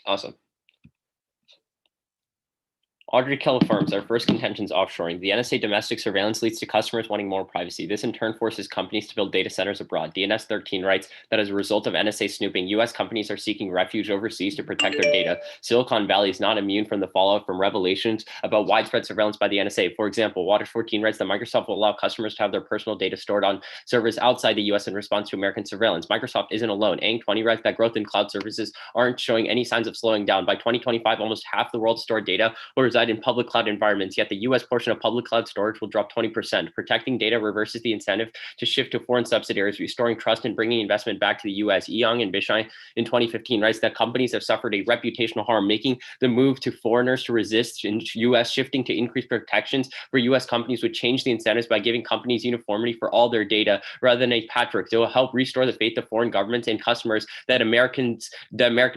Awesome. Ardrey Kell affirms our first contention is offshoring. The NSA domestic surveillance leads to customers wanting more privacy. This in turn forces companies to build data centers abroad. DNS 13 writes that as a result of NSA snooping, US companies are seeking refuge overseas to protect their data. Silicon Valley is not immune from the fallout from revelations about widespread surveillance by the NSA. For example, Waters 14 writes that Microsoft will allow customers to have their personal data stored on servers outside the US in response to American surveillance. Microsoft isn't alone. Ang20 writes that growth in cloud services aren't showing any signs of slowing down. By 2025, almost half the world's stored data will reside in public cloud environments, yet the US portion of public cloud storage will drop 20%. Protecting data reverses the incentive to shift to foreign subsidiaries, restoring trust and bringing investment back to the US. Young and Bishai in 2015 writes that companies have suffered a reputational harm, making the move to foreigners to resist in US shifting to increased protections for US companies would change the incentives by giving companies uniformity for all their data rather than a patchwork. It will help restore the faith of foreign governments and customers that American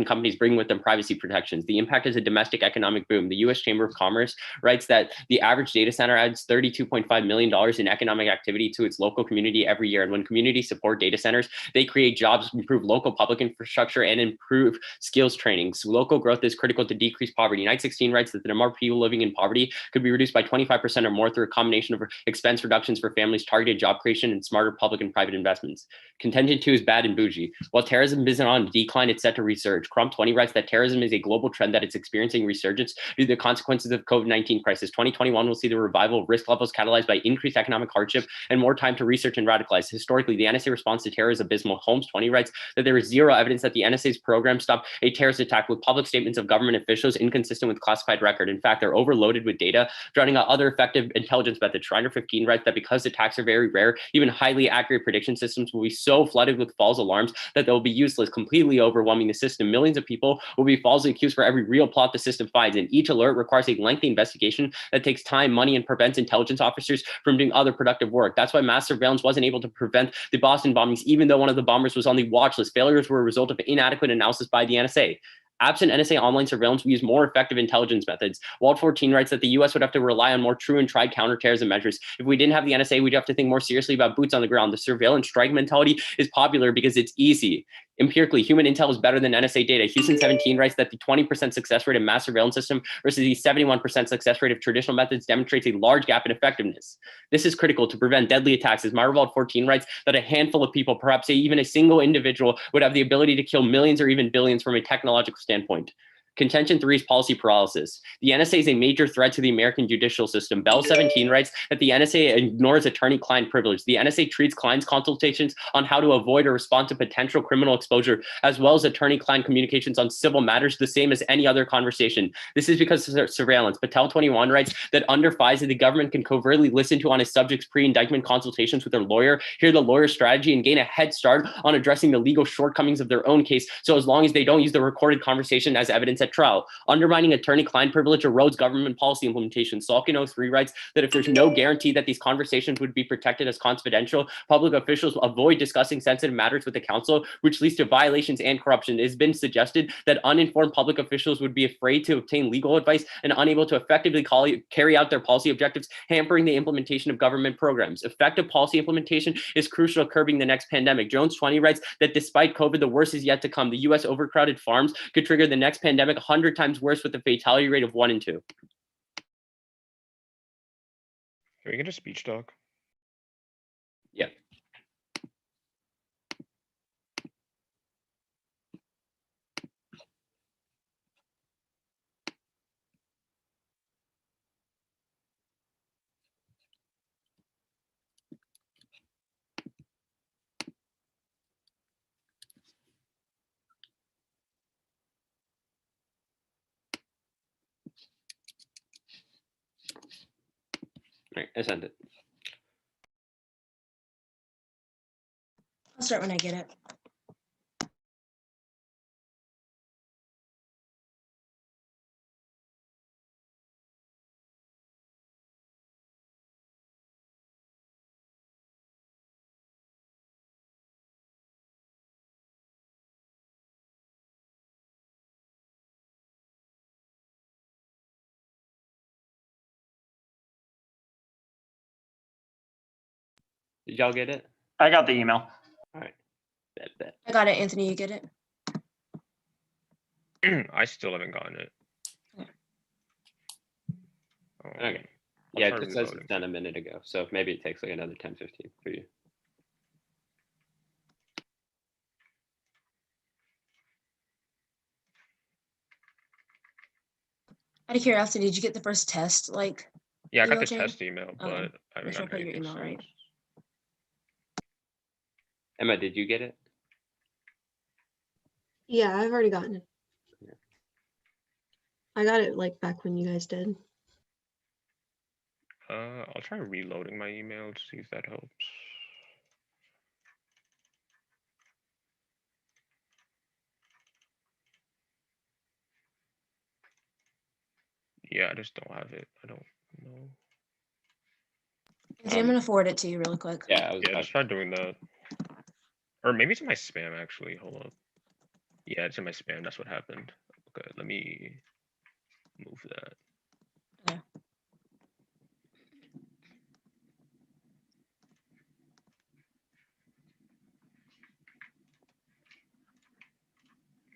companies bring with them privacy protections. The impact is a domestic economic boom. The US Chamber of Commerce writes that the average data center adds $32.5 million in economic activity to its local community every year. And when communities support data centers, they create jobs, improve local public infrastructure, and improve skills training. So local growth is critical to decrease poverty. Night 16 writes that the number of people living in poverty could be reduced by 25% or more through a combination of expense reductions for families, targeted job creation, and smarter public and private investments. Contention 2 is bad and bougie. While terrorism isn't on decline, it's set to resurge. Crump 20 writes that terrorism is a global trend that it's experiencing resurgence due to the consequences of COVID-19 crisis. 2021 will see the revival of risk levels catalyzed by increased economic hardship and more time to research and radicalize. Historically, the NSA response to terror is abysmal. Holmes 20 writes that there is zero evidence that the NSA's program stopped a terrorist attack, with public statements of government officials inconsistent with classified record. In fact, they're overloaded with data, drowning out other effective intelligence methods. Schreiner 15 writes that because attacks are very rare, even highly accurate prediction systems will be so flooded with false alarms that they will be useless, completely overwhelming the system. Millions of people will be falsely accused for every real plot the system finds, and each alert requires a lengthy investigation that takes time, money, and prevents intelligence officers from doing other productive work. That's why mass surveillance wasn't able to prevent the Boston bombings, even though one of the bombers was on the watch list. Failures were a result of inadequate analysis by the NSA. Absent NSA online surveillance, we use more effective intelligence methods. Walt 14 writes that the US would have to rely on more true and tried counterterrorism measures. If we didn't have the NSA, we'd have to think more seriously about boots on the ground. The surveillance strike mentality is popular because it's easy. Empirically, human intel is better than NSA data. Houston 17 writes that the 20% success rate of mass surveillance system versus the 71% success rate of traditional methods demonstrates a large gap in effectiveness. This is critical to prevent deadly attacks, as Marist 14 writes that a handful of people, perhaps even a single individual, would have the ability to kill millions or even billions from a technological standpoint. Contention 3 is policy paralysis. The NSA is a major threat to the American judicial system. Bell 17 writes that the NSA ignores attorney-client privilege. The NSA treats clients' consultations on how to avoid or respond to potential criminal exposure, as well as attorney-client communications on civil matters, the same as any other conversation. This is because of surveillance. Patel 21 writes that under FISA, the government can covertly listen to on a subject's pre-indictment consultations with their lawyer, hear the lawyer's strategy, and gain a head start on addressing the legal shortcomings of their own case, so as long as they don't use the recorded conversation as evidence at trial. Undermining attorney-client privilege erodes government policy implementation. Salkin 03 writes that if there's no guarantee that these conversations would be protected as confidential, public officials avoid discussing sensitive matters with the council, which leads to violations and corruption. It has been suggested that uninformed public officials would be afraid to obtain legal advice and unable to effectively carry out their policy objectives, hampering the implementation of government programs. Effective policy implementation is crucial to curbing the next pandemic. Jones 20 writes that despite COVID, the worst is yet to come. The US overcrowded farms could trigger the next pandemic 100 times worse, with a fatality rate of 1 in 2. Can we get a speech dog? Yeah. All right, I sent it. I'll start when I get it. Did y'all get it? I got the email. All right. Bet. I got it, Anthony. You get it? I still haven't gotten it. Okay. I'll Yeah, try it just says reloading. it's done a minute ago, so maybe it takes like another 10, 15 for you. Out of curiosity, did you get the first test? Like, Yeah, I got email the chain? test email, but Okay. I haven't Make sure I gotten put your anything email right. since. Emma, did you get it? Yeah, I've already gotten it. Yeah. I got it like back when you guys did. I'll try reloading my email to see if that helps. Yeah, I just don't have it. I don't know. I'm gonna forward it to you really quick. Yeah, I was Yeah, about just try doing that. Or maybe it's in my spam actually. Hold up. Yeah, it's in my spam. That's what happened. Okay, let me move that. Okay.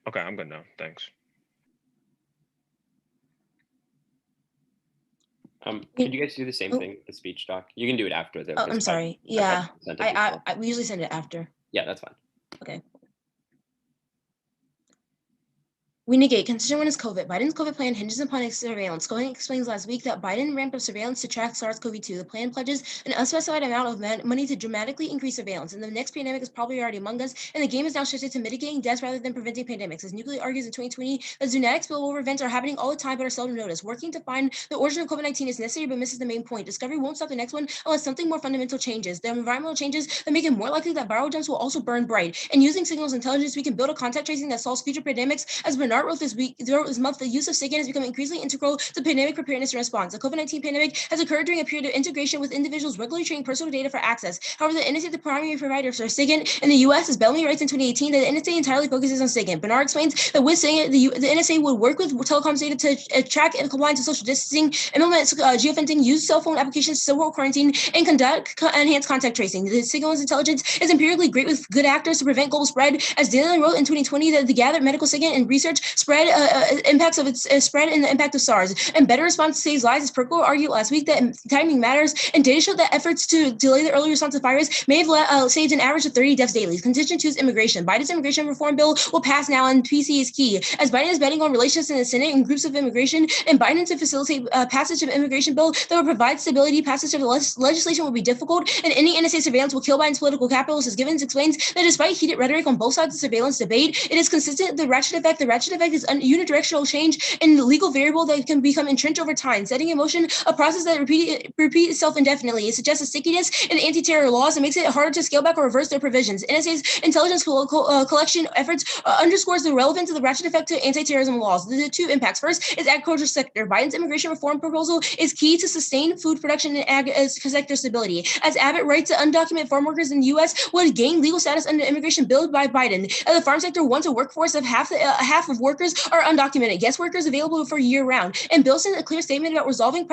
Okay, I'm good now. Thanks. Could you guys do the same Oh. thing with the speech doc? You can do it after though. Oh, 'cause I'm I sorry. thought Yeah, you sent it before. we usually send it after. Yeah, that's fine. Okay. We negate concern when it's COVID. Biden's COVID plan hinges upon surveillance. Cohen explains last week that Biden ramped up surveillance to track SARS-CoV-2. The plan pledges an unspecified amount of money to dramatically increase surveillance. And the next pandemic is probably already among us. And the game is now shifted to mitigating deaths rather than preventing pandemics. As Nuclear argues in 2020, that zoonotic spillover events are happening all the time but are seldom noticed. Working to find the origin of COVID-19 is necessary but misses the main point. Discovery won't stop the next one unless something more fundamental changes. The environmental changes that make it more likely that viral jumps will also burn bright. And using signals intelligence, we can build a contact tracing that solves future pandemics. As Bernard wrote this month, the use of SIGINT has become increasingly integral to pandemic preparedness and response. The COVID-19 pandemic has occurred during a period of integration with individuals regularly trading personal data for access. However, the NSA, the primary provider for SIGINT in the U.S., as Bellamy writes in 2018, that the NSA entirely focuses on SIGINT. Bernard explains that with SIGINT, the NSA would work with telecom data to track and comply to social distancing, implement geofencing, use cell phone applications, civil quarantine, and conduct enhanced contact tracing. The signals intelligence is empirically great with good actors to prevent global spread. As Dylan wrote in 2020, that the gathered medical SIGINT and research spread impacts of its spread and the impact of SARS. And better response saves lives, as Perko argued last week that timing matters. And data showed that efforts to delay the early response to the virus may have saved an average of 30 deaths daily. Contingent choose immigration. Biden's immigration reform bill will pass now, and PC is key. As Biden is betting on relations in the Senate and groups of immigration, and Biden to facilitate passage of immigration bill that will provide stability, passage of the legislation will be difficult, and any NSA surveillance will kill Biden's political capital. As Givens explains that despite heated rhetoric on both sides of the surveillance debate, it is consistent. The ratchet effect is unidirectional change and the legal variable that can become entrenched over time, setting in motion a process that repeats itself indefinitely. It suggests a stickiness in anti-terror laws and makes it harder to scale back or reverse their provisions. NSA's intelligence collection efforts underscores the relevance of the ratchet effect to anti-terrorism laws. The two impacts. First is agriculture sector. Biden's immigration reform proposal is key to sustain food production and ag sector stability. As Abbott writes, undocumented farm workers in the U.S. would gain legal status under immigration bill by Biden. The farm sector wants a workforce of half of workers are undocumented. Guest workers available for year round. And Bill sent a clear statement about resolving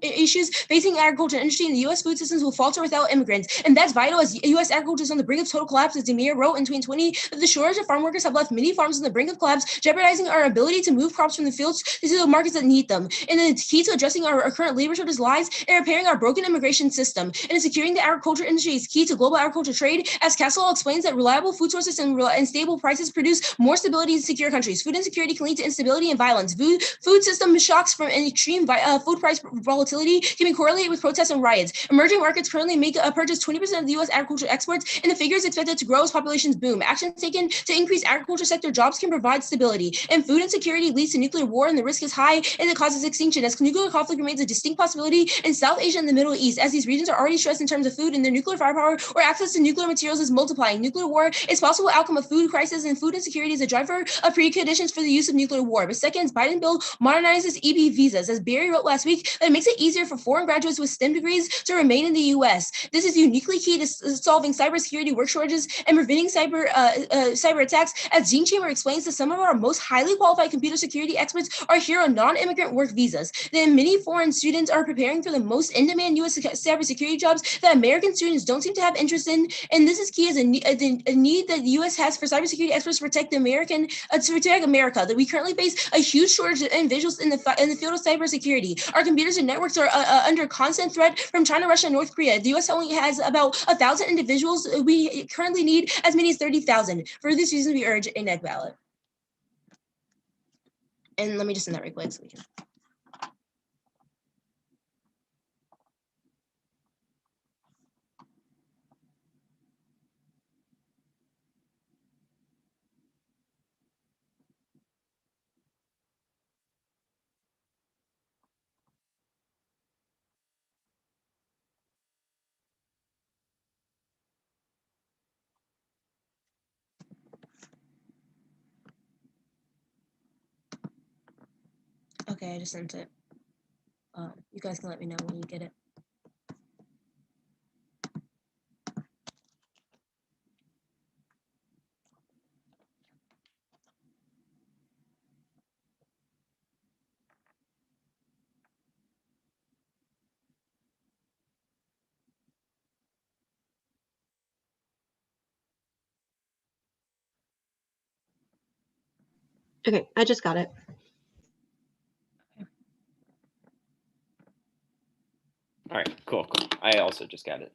issues facing agriculture industry, and the U.S. food systems will falter without immigrants. And that's vital as U.S. agriculture is on the brink of total collapse. As Demir wrote in 2020, that the shortage of farm workers have left many farms on the brink of collapse, jeopardizing our ability to move crops from the fields to the markets that need them. And the key to addressing our current labor shortage lies in repairing our broken immigration system. And securing the agriculture industry is key to global agriculture trade. As Castle explains, that reliable food sources and stable prices produce more stability in secure countries. Food insecurity can lead to instability and violence. Food system shocks from an extreme food price volatility can be correlated with protests and riots. Emerging markets currently purchase 20% of the U.S. agriculture exports, and the figure is expected to grow as populations boom. Actions taken to increase agriculture sector jobs can provide stability. And food insecurity leads to nuclear war, and the risk is high, and it causes extinction, as nuclear conflict remains a distinct possibility in South Asia and the Middle East, as these regions are already stressed in terms of food, and their nuclear firepower or access to nuclear materials is multiplying. Nuclear war is possible outcome of food crisis, and food insecurity is a driver of preconditions for the use of nuclear war. But second, Biden bill modernizes EB visas. As Barry wrote last week, that it makes it easier for foreign graduates with STEM degrees to remain in the U.S. This is uniquely key to solving cybersecurity work shortages and preventing cyber attacks. As Gene Chamber explains, that some of our most highly qualified computer security experts are here on non-immigrant work visas. Then many foreign students are preparing for the most in-demand U.S. cybersecurity jobs that American students don't seem to have interest in. And this is key as a need that the U.S. has for cybersecurity experts to protect the American to protect America. That we currently face a huge shortage of individuals in the field of cybersecurity. Our computers and networks are under constant threat from China, Russia, and North Korea. The U.S. only has about 1,000 individuals. We currently need as many as 30,000. For this reason, we urge a neg ballot. And let me just send that right quick so we can. Okay, I just sent it. You guys can let me know when you get it. Okay, I just got it. All right, cool. I also just got it.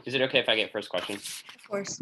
Is it okay if I get first question? Of course.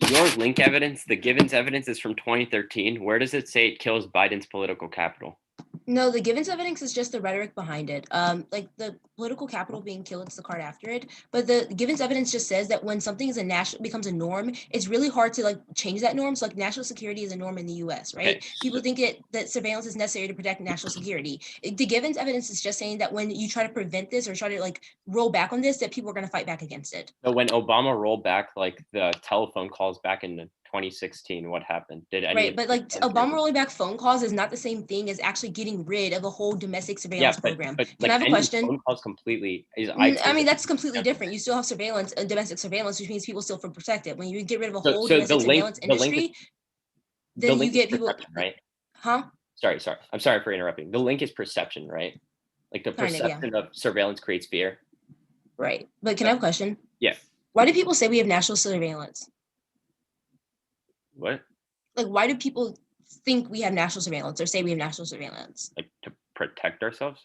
Your link evidence, the Givens evidence, is from 2013. Where does it say it kills Biden's political capital? No, the Givens evidence is just the rhetoric behind it. Like the political capital being killed, it's the card after it. But the Givens evidence just says that when something is becomes a norm, it's really hard to like change that norm. So like national security is a norm in the U.S., right? Okay, People think that surveillance is necessary to protect national security. The Givens evidence is just saying that when you try to prevent this or try to like roll back on this, that people are going to fight back against it. So when Obama rolled back like the telephone calls back in 2016, what happened? Did any Right, but like Obama rolling back phone calls is not the same thing as actually getting rid of a whole domestic surveillance program. But Can like I have a question? phone calls completely is I mean, that's completely different. You still have surveillance, domestic surveillance, which means people still feel protected. When you get rid of a whole domestic surveillance industry, then you get people, right? huh? Sorry. I'm sorry for interrupting. The link is perception, right? Like the Kind of, yeah. perception of surveillance creates fear. Right, but can I have a question? Yeah. Why do people say we have national surveillance? What? Like, why do people think we have national surveillance or say we have national surveillance? Like to protect ourselves?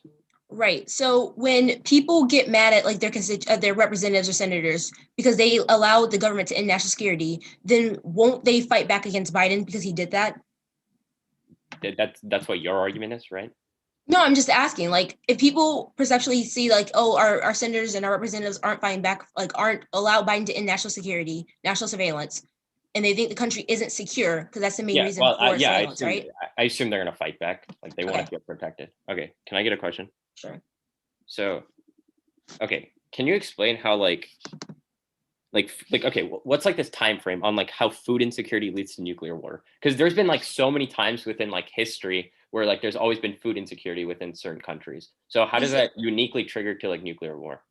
Right. So when people get mad at like their representatives or senators because they allowed the government to end national security, then won't they fight back against Biden because he did that? That's what your argument is, right? No, I'm just asking, like, if people perceptually see like, oh, our senators and our representatives aren't fighting back, like aren't allowed Biden to end national security, national surveillance, and they think the country isn't secure because that's the main reason for surveillance, right? I assume they're gonna fight back. Like they want Okay. to feel protected. Okay, can I get a question? Sure. So, okay, can you explain how like okay, what's like this time frame on like how food insecurity leads to nuclear war? Because there's been like so many times within like history where like there's always been food insecurity within certain countries. So how does that uniquely trigger to like nuclear war?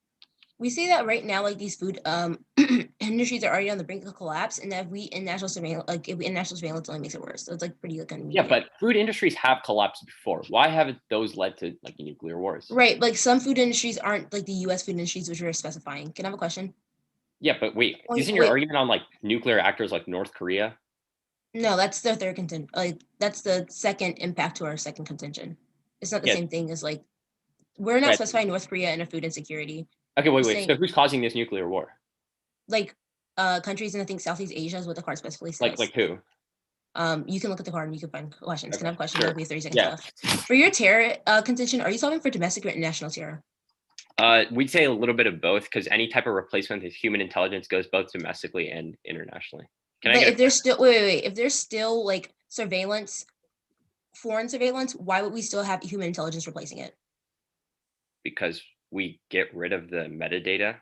We say that right now, like these food industries are already on the brink of collapse, and that we in national surveillance, like if we in national surveillance, only makes it worse. So it's like pretty like immediate. Yeah, but food industries have collapsed before. Why haven't those led to like nuclear wars? Right, like some food industries aren't like the U.S. food industries, which we're specifying. Can I have a question? Yeah, but wait, isn't your argument on like nuclear actors like North Korea? No, that's the third contention. Like that's the second impact to our second contention. It's not the same thing as like we're not specifying North Korea in a food insecurity. Okay, wait. So who's causing this nuclear war? Like countries in I think Southeast Asia is what the card specifically says. Like who? You can look at the card and you can find questions. Okay, Can I have a question? sure. That'll be 30 seconds left. For your terror contention, are you solving for domestic or international terror? We'd say a little bit of both because any type of replacement with human intelligence goes both domestically and internationally. If there's still wait, if there's still like surveillance, foreign surveillance, why would we still have human intelligence replacing it? Because we get rid of the metadata.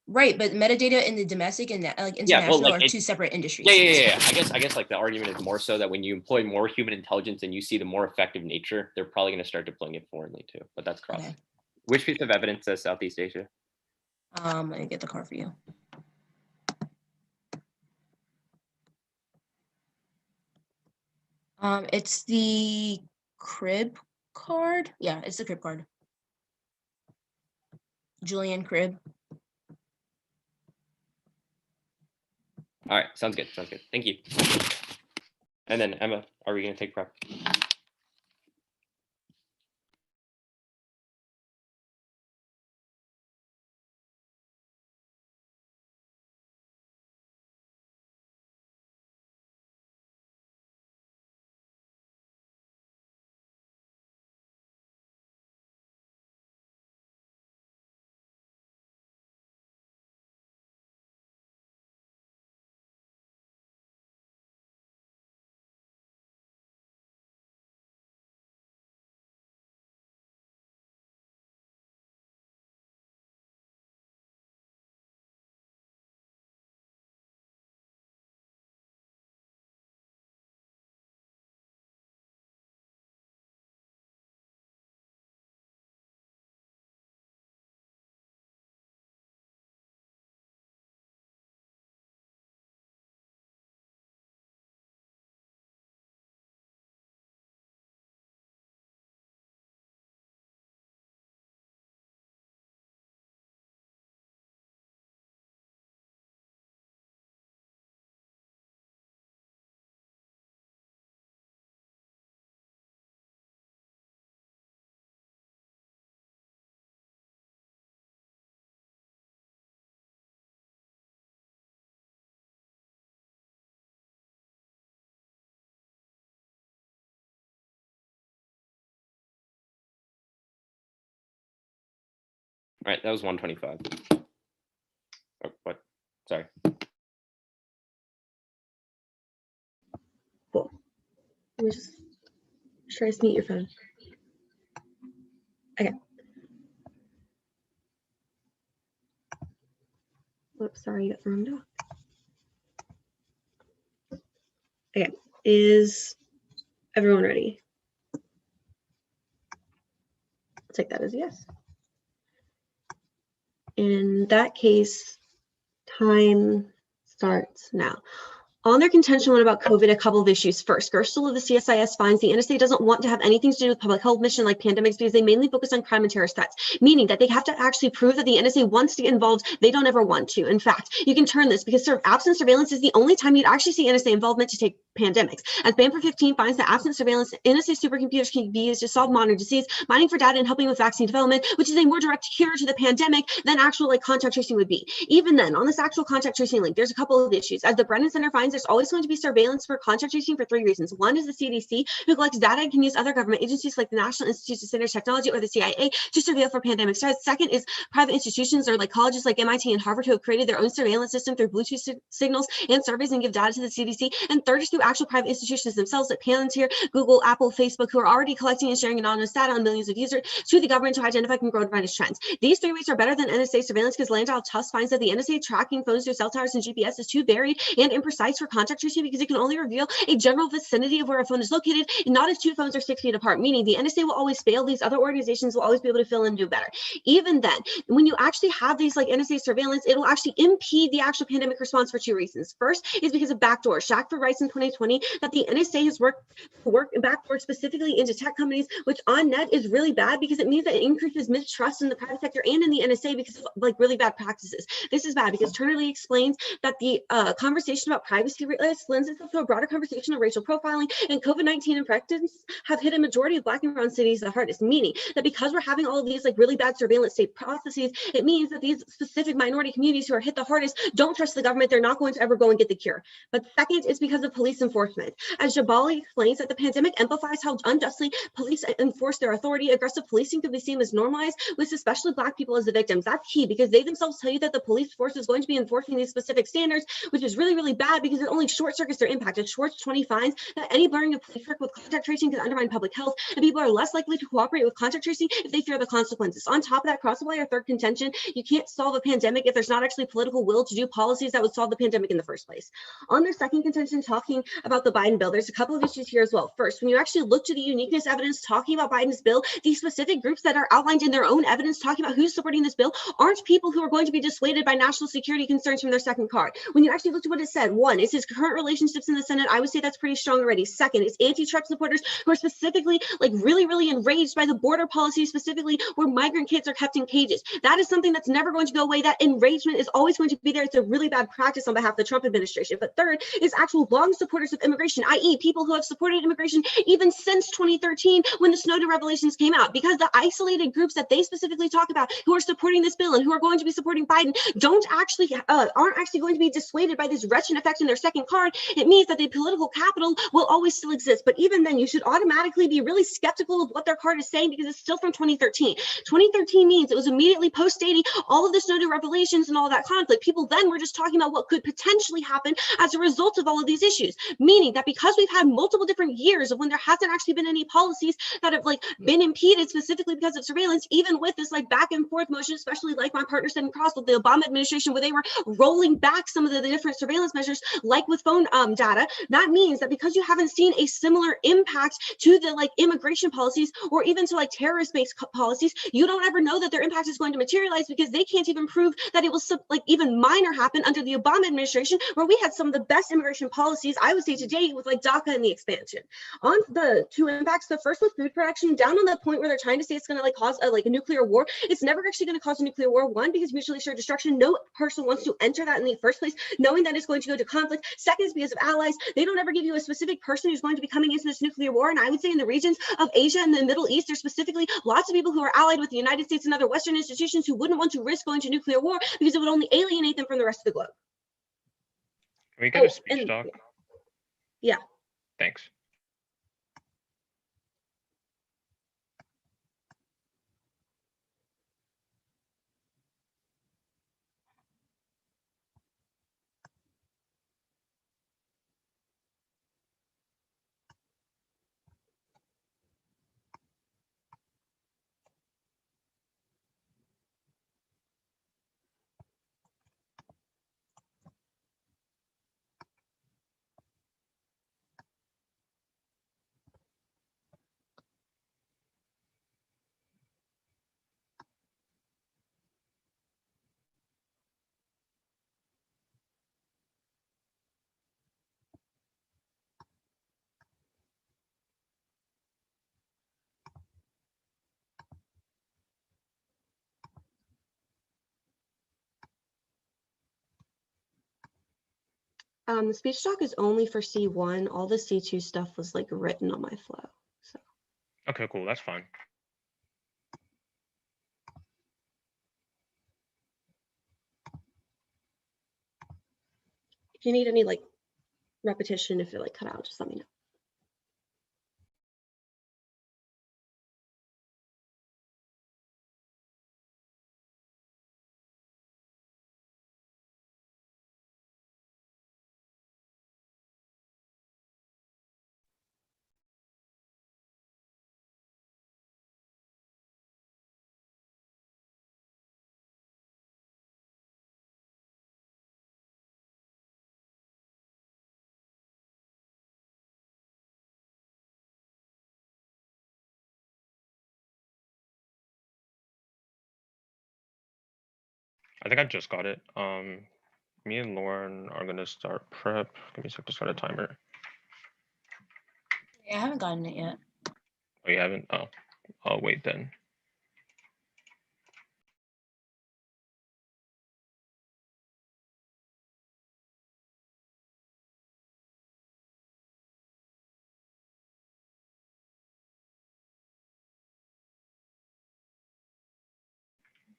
Right, but metadata in the domestic and like international are two separate industries. Yeah. I guess like the argument is more so that when you employ more human intelligence and you see the more effective nature, they're probably going to start deploying it foreignly too. But that's cross. Okay. Which piece of evidence says Southeast Asia? Let me get the card for you. It's the crib card. Yeah, it's the crib card. Julian Cribb. All right, sounds good. Sounds good. Thank you. And then Emma, are we going to take prep? All right, that was 125. Oh, what? Sorry. Cool. Let me just try to mute your phone. Okay. Oops, sorry, you got the wrong doc. Okay, is everyone ready? I'll take that as a yes. In that case, time starts now. On their contention one about COVID, a couple of issues. First, Gerstle of the CSIS finds the NSA doesn't want to have anything to do with public health mission like pandemics because they mainly focus on crime and terrorist threats, meaning that they have to actually prove that the NSA wants to get involved. They don't ever want to. In fact, you can turn this because absent surveillance is the only time you'd actually see NSA involvement to take pandemics. As Bamford 15 finds that absent surveillance, NSA supercomputers can be used to solve modern disease, mining for data and helping with vaccine development, which is a more direct cure to the pandemic than actual like contact tracing would be. Even then, on this actual contact tracing link, there's a couple of issues. As the Brennan Center finds, there's always going to be surveillance for contact tracing for 3 reasons. One is the CDC, who collects data and can use other government agencies like the National Institute of Standards Technology or the CIA to surveil for pandemic threats. Second is private institutions or like colleges like MIT and Harvard who have created their own surveillance system through Bluetooth signals and surveys and give data to the CDC. And third is through actual private institutions themselves like Palantir, Google, Apple, Facebook, who are already collecting and sharing anonymous data on millions of users to the government to identify and grow coronavirus trends. These 3 ways are better than NSA surveillance because Landau Tufts finds that the NSA tracking phones through cell towers and GPS is too varied and imprecise for contact tracing because it can only reveal a general vicinity of where a phone is located and not if 2 phones are 6 feet apart, meaning the NSA will always fail. These other organizations will always be able to fill in and do better. Even then, when you actually have these like NSA surveillance, it will actually impede the actual pandemic response for 2 reasons. First is because of backdoors. Shackford writes in 2020 that the NSA has worked backdoor specifically into tech companies, which on net is really bad because it means that it increases mistrust in the private sector and in the NSA because of like really bad practices. This is bad because Turner Lee explains that the conversation about privacy rights lends itself to a broader conversation of racial profiling, and COVID-19 infections have hit a majority of Black and brown cities the hardest, meaning that because we're having all of these like really bad surveillance state processes, it means that these specific minority communities who are hit the hardest don't trust the government. They're not going to ever go and get the cure. But second is because of police enforcement. As Jabali explains, that the pandemic amplifies how unjustly police enforce their authority. Aggressive policing can be seen as normalized, with especially Black people as the victims. That's key because they themselves tell you that the police force is going to be enforcing these specific standards, which is really, really bad because it only short circuits their impact. It Schwartz 20 finds that any blurring of police work with contact tracing can undermine public health, and people are less likely to cooperate with contact tracing if they fear the consequences. On top of that, cross-apply our third contention, you can't solve a pandemic if there's not actually political will to do policies that would solve the pandemic in the first place. On their second contention, talking about the Biden bill, there's a couple of issues here as well. First, when you actually look to the uniqueness evidence talking about Biden's bill, these specific groups that are outlined in their own evidence talking about who's supporting this bill aren't people who are going to be dissuaded by national security concerns from their second card. When you actually look to what it said, one, it his current relationships in the Senate, I would say that's pretty strong already. Second is anti-Trump supporters who are specifically like really enraged by the border policy, specifically where migrant kids are kept in cages. That is something that's never going to go away. That enragement is always going to be there. It's a really bad practice on behalf of the Trump administration. But third is actual long supporters of immigration, i.e. people who have supported immigration even since 2013 when the Snowden revelations came out, because the isolated groups that they specifically talk about who are supporting this bill and who are going to be supporting Biden aren't actually going to be dissuaded by this wretched effect in their second card. It means that the political capital will always still exist. But even then, you should automatically be really skeptical of what their card is saying because it's still from 2013. 2013 means it was immediately post-dating all of the Snowden revelations and all that conflict. People then were just talking about what could potentially happen as a result of all of these issues, meaning that because we've had multiple different years of when there hasn't actually been any policies that have like been impeded specifically because of surveillance, even with this like back and forth motion, especially like my partner said in Cross with the Obama administration, where they were rolling back some of the different surveillance measures, like with phone data. That means that because you haven't seen a similar impact to the like immigration policies or even to like terrorist-based policies, you don't ever know that their impact is going to materialize because they can't even prove that it will like even minor happen under the Obama administration, where we had some of the best immigration policies, I would say, to date with like DACA and the expansion. On the two impacts, the first with food production, down on the point where they're trying to say it's going to like cause a nuclear war. It's never actually going to cause a nuclear war. One, because mutually assured destruction, no person wants to enter that in the first place, knowing that it's going to go to conflict. Second is because of allies. They don't ever give you a specific person who's going to be coming into this nuclear war. And I would say in the regions of Asia and the Middle East, there's specifically lots of people who are allied with the United States and other Western institutions who wouldn't want to risk going to nuclear war because it would only alienate them from the rest of the globe. Can we get a speech doc? Yeah. Thanks. The speech doc is only for C1. All the C2 stuff was like written on my flow. So. Okay, cool. That's fine. If you need any like repetition, if it like cut out, just let me know. I think I just got it. Me and Lauren are gonna start prep. Give me a sec to start a timer. Yeah, I haven't gotten it yet. Oh, you haven't? Oh, I'll wait then.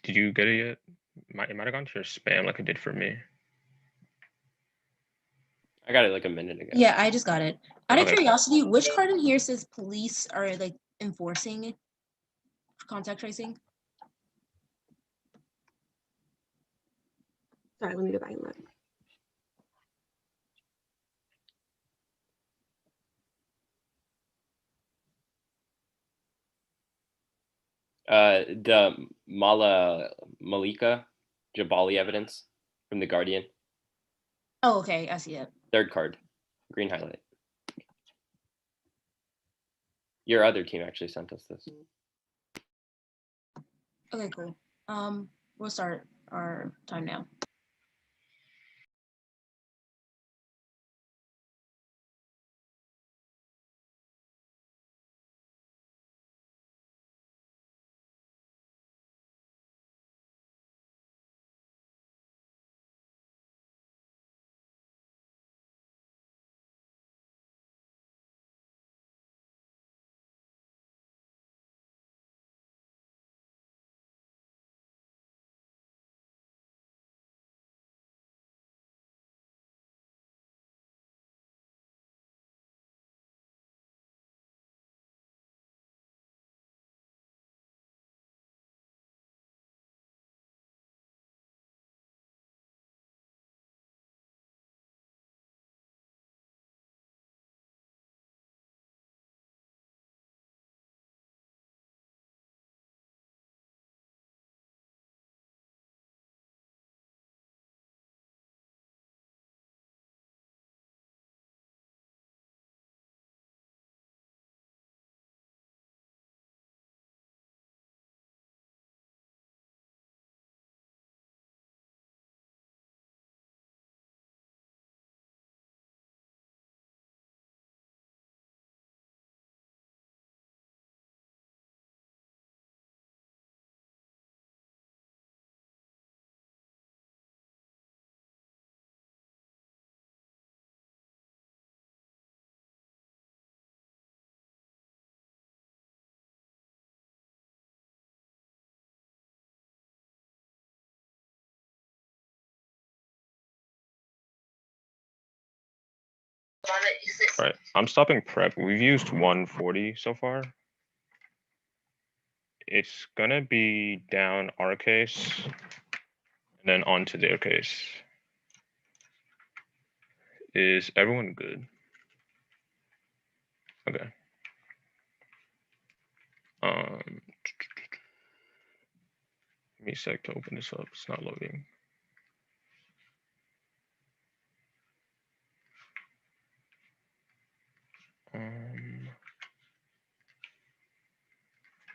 Did you get it yet? It might have gone to your spam like it did for me. I got it like a minute ago. Yeah, I just got it. Out of Okay. curiosity, which card in here says police are like enforcing contact tracing? Sorry, let me go back and look. The Malika Jabali evidence from The Guardian. Oh, okay, I see it. Third card, green highlight. Your other team actually sent us this. Okay, cool. We'll start our time now. Right, I'm stopping prep. We've used 140 so far. It's gonna be down our case and then onto their case. Is everyone good? Okay. Give me a sec to open this up. It's not loading.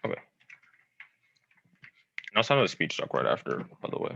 Okay. And I'll send out a speech doc right after, by the way.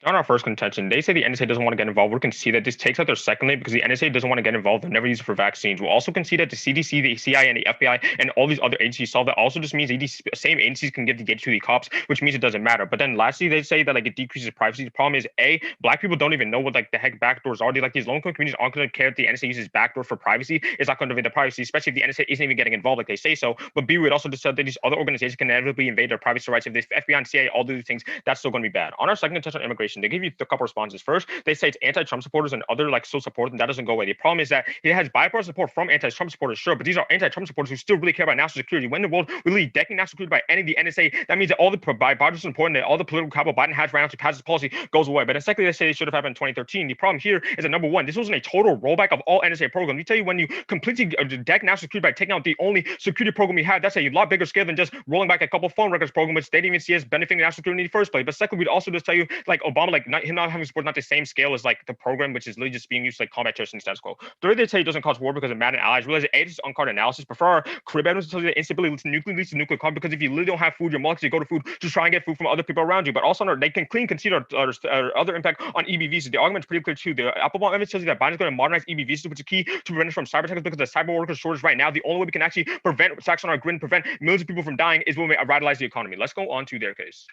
On our first contention, they say the NSA doesn't want to get involved. We can see that this takes out their second lane because the NSA doesn't want to get involved. They'll never use it for vaccines. We'll also concede that the CDC, the CIA, and the FBI, and all these other agencies solve that. Also just means that these same agencies can give the data to the cops, which means it doesn't matter. But then lastly, they say that like it decreases privacy. The problem is, A, black people don't even know what like the heck backdoors are. They like these low-income communities aren't going to care if the NSA uses backdoors for privacy. It's not going to invade their privacy, especially if the NSA isn't even getting involved like they say so. But B, we would also just said that these other organizations can inevitably invade their privacy rights. If the FBI and CIA all do these things, that's still going to be bad. On our second contention on immigration, they give you a couple responses. First, they say it's anti-Trump supporters and other like still support them. That doesn't go away. The problem is that it has bipartisan support from anti-Trump supporters, sure, but these are anti-Trump supporters who still really care about national security. When the world really decking national security by any of the NSA, that means that all the bipartisan support and all the political capital Biden has right now to pass this policy goes away. But then secondly, they say it should have happened in 2013. The problem here is that number one, this wasn't a total rollback of all NSA programs. Let me tell you, when you completely deck national security by taking out the only security program we had, that's a lot bigger scale than just rolling back a couple phone records program, which they didn't even see as benefiting national security in the first place. But secondly, we'd also just tell you, like Obama, like him not having support, not the same scale as like the program, which is literally just being used to like combat terrorism and status quo. Third, they say it doesn't cause war because of Madden allies. Realize it aids on-card analysis. Prefer our crib evidence to tell you that instability leads to nuclear conflict because if you literally don't have food, you're more likely to go to food to try and get food from other people around you. But also, they can concede other impact on EB visas. The argument's pretty clear too. The Applebaum evidence tells you that Biden's going to modernize EB visas, which is key to prevent us from cyber attacks because the cyber worker shortage right now. The only way we can actually prevent attacks on our grid and prevent millions of people from dying is when we revitalize the economy. Let's go on to their case.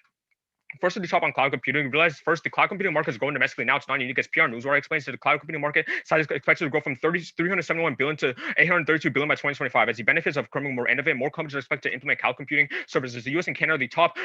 First, to top on cloud computing, we realize first the cloud computing market is growing domestically. Now it's not unique, as PR Newswire explains that the cloud computing market size is expected to grow from 371 billion to 832 billion by 2025. As the benefits of becoming more innovative, more companies are expected to implement cloud computing services. The US and Canada are the top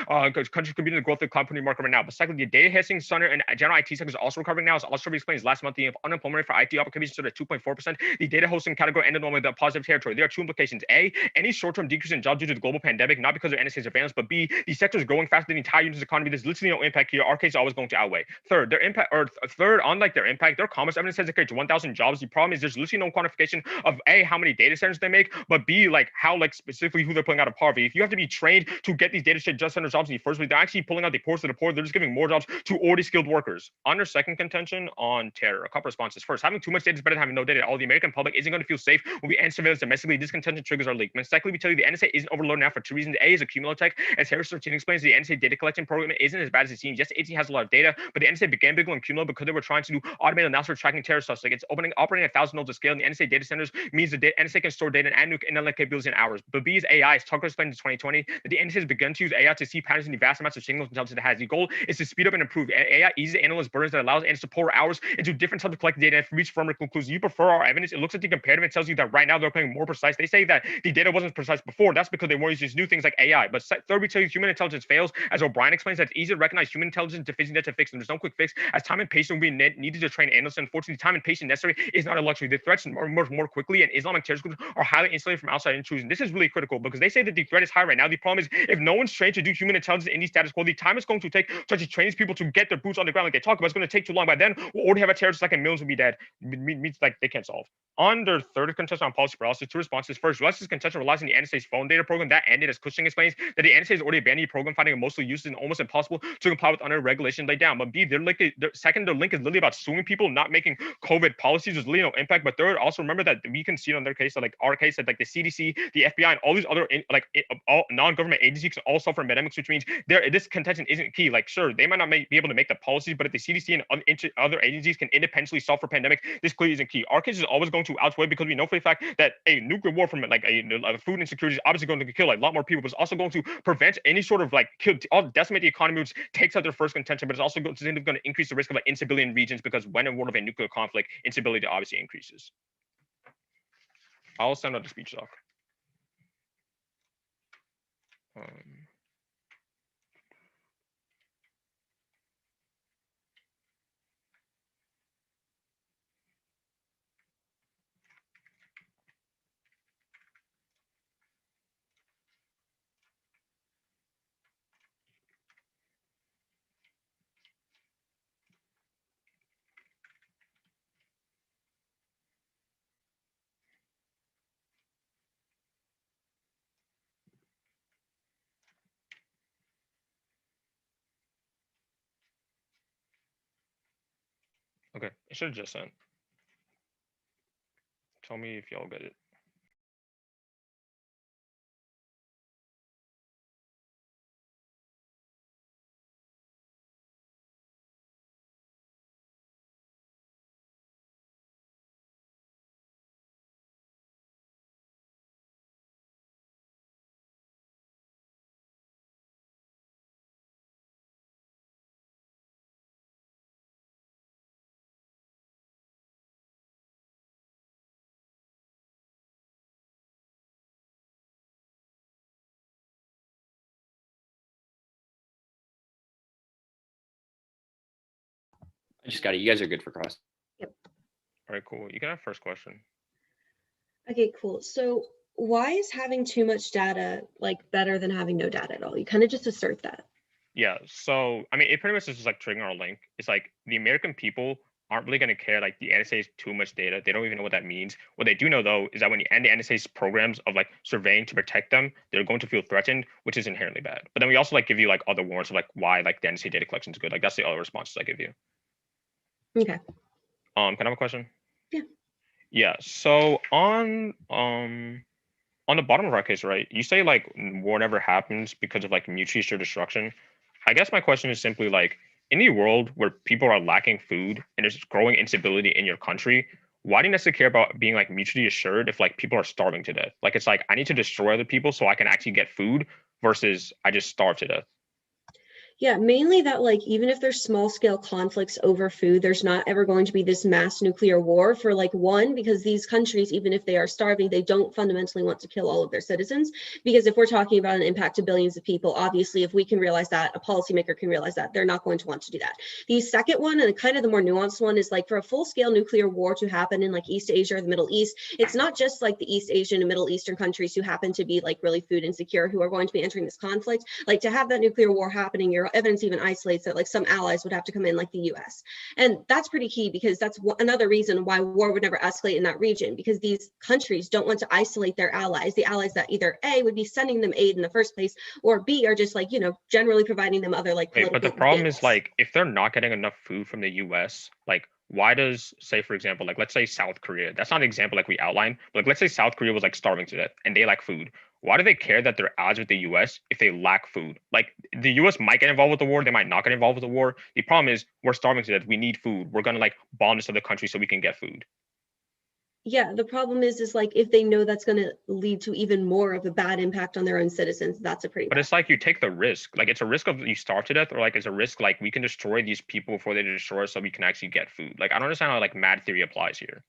countries competing the growth of the cloud computing market right now. But secondly, the data hosting, center, and general IT sectors are also recovering now. As Australia explains last month, the unemployment rate for IT applications stood at 2.4%. The data hosting category ended on with a positive territory. There are two implications: A, any short-term decrease in jobs due to the global pandemic, not because of NSA surveillance, but B, the sector is growing faster than the entire U.S. economy. There's literally no impact here. Our case is always going to outweigh. Third, their impact, or third, unlike their impact, their commerce evidence says it creates 1,000 jobs. The problem is there's literally no quantification of A, how many data centers they make, but B, like how, like specifically who they're pulling out of poverty. If you have to be trained to get these data center jobs in the first place, they're actually pulling out the poorest of the poor. They're just giving more jobs to already skilled workers. On their second contention on terror, a couple responses. First, having too much data is better than having no data at all. The American public isn't going to feel safe when we end surveillance domestically. This contention triggers our leak. And secondly, we tell you the NSA isn't overloaded now for two reasons. A is a cumulative tech. As Harris 13 explains, the NSA data collection program isn't as bad as it seems. Yes, the agency has a lot of data, but the NSA began big and cumulative because they were trying to do automated analysis for tracking terror suspects. Like it's operating at 1,000 nodes of scale, and the NSA data centers means the NSA can store data and add new internet capabilities in hours. But B is AI. As Tucker explained in 2020, that the NSA has begun to use AI to see patterns in the vast amounts of signals intelligence it has. The goal is to speed up and improve. AI eases the analyst burdens that allows NSA to pour hours into different types of collected data and reach firmer conclusions. You prefer our evidence? It looks at the comparative and tells you that right now they're becoming more precise. They say that the data wasn't precise before. That's because they weren't using these new things like AI. But third, we tell you human intelligence fails. As O'Brien explains, that it's easy to recognize human intelligence deficiency that to fix them. There's no quick fix. As time and patience will be needed to train analysts. Unfortunately, time and patience necessary is not a luxury. The threats emerge more quickly, and Islamic terrorist groups are highly insulated from outside intrusion. This is really critical because they say that the threat is high right now. The problem is if no one's trained to do human intelligence in these status quo, the time it's going to take to actually train these people to get their boots on the ground like they talk about, it's going to take too long. By then, we'll already have a terrorist attack and millions will be dead. Means like they can't solve. On their third contention on policy paralysis, two responses. First, Russia's contention relies on the NSA's phone data program. That ended, as Cushing explains, that the NSA has already abandoned the program, finding it mostly useless and almost impossible to comply with under regulation laid down. But B, their link is literally about suing people, not making COVID policies. There's really no impact. But third, also remember that we can see on their case, that like our case, that like the CDC, the FBI, and all these other all non-government agencies can all suffer pandemics, which means this contention isn't key. Like, sure, they might not be able to make the policies, but if the CDC and other agencies can independently solve for pandemic, this clearly isn't key. Our case is always going to outweigh because we know for the fact that a nuclear war from like a food insecurity is obviously going to kill like a lot more people, but it's also going to prevent any sort of like decimate the economy, which takes out their first contention, but it's also going to increase the risk of like instability in regions because when in world of a nuclear conflict, instability obviously increases. I'll send out the speech doc. Okay, it should have just sent. Tell me if y'all get it. I just got it. You guys are good for cross. All right, cool. You can have first question. Okay, cool. So why is having too much data like better than having no data at all? You kind of just assert that. Yeah, so I mean, it pretty much is just like triggering our link. It's like the American people aren't really going to care like the NSA is too much data. They don't even know what that means. What they do know though is that when you end the NSA's programs of like surveying to protect them, they're going to feel threatened, which is inherently bad. But then we also like give you like other warrants of like why like the NSA data collection is good. Like that's the other responses I give you. Okay. Can I have a question? Yeah. Yeah. So on the bottom of our case, right? You say like war never happens because of like mutually assured destruction. I guess my question is simply like in a world where people are lacking food and there's growing instability in your country, why do you necessarily care about being like mutually assured if like people are starving to death? Like it's like I need to destroy other people so I can actually get food versus I just starve to death. Yeah, mainly that like even if there's small scale conflicts over food, there's not ever going to be this mass nuclear war for like one, because these countries, even if they are starving, they don't fundamentally want to kill all of their citizens. Because if we're talking about an impact to billions of people, obviously if we can realize that, a policymaker can realize that, they're not going to want to do that. The second one, and kind of the more nuanced one, is like for a full scale nuclear war to happen in like East Asia or the Middle East, it's not just like the East Asian and Middle Eastern countries who happen to be like really food insecure who are going to be entering this conflict. Like to have that nuclear war happening, you're evidence even isolates that like some allies would have to come in, like the US. And that's pretty key because that's another reason why war would never escalate in that region, because these countries don't want to isolate their allies, the allies that either A, would be sending them aid in the first place, or B, are just like, you know, generally providing them other like Wait, but the political problem goods. is like if they're not getting enough food from the US, like why does say for example, like let's say South Korea, that's not an example like we outlined, but like let's say South Korea was like starving to death and they lack food. Why do they care that they're odds with the US if they lack food? Like the US might get involved with the war, they might not get involved with the war. The problem is we're starving to death. We need food. We're gonna like bomb this other country so we can get food. Yeah, the problem is like if they know that's going to lead to even more of a bad impact on their own citizens, that's a pretty But bad. it's like you take the risk. Like it's a risk of you starve to death, or like it's a risk like we can destroy these people before they destroy us so we can actually get food. Like I don't understand how like mad theory applies here.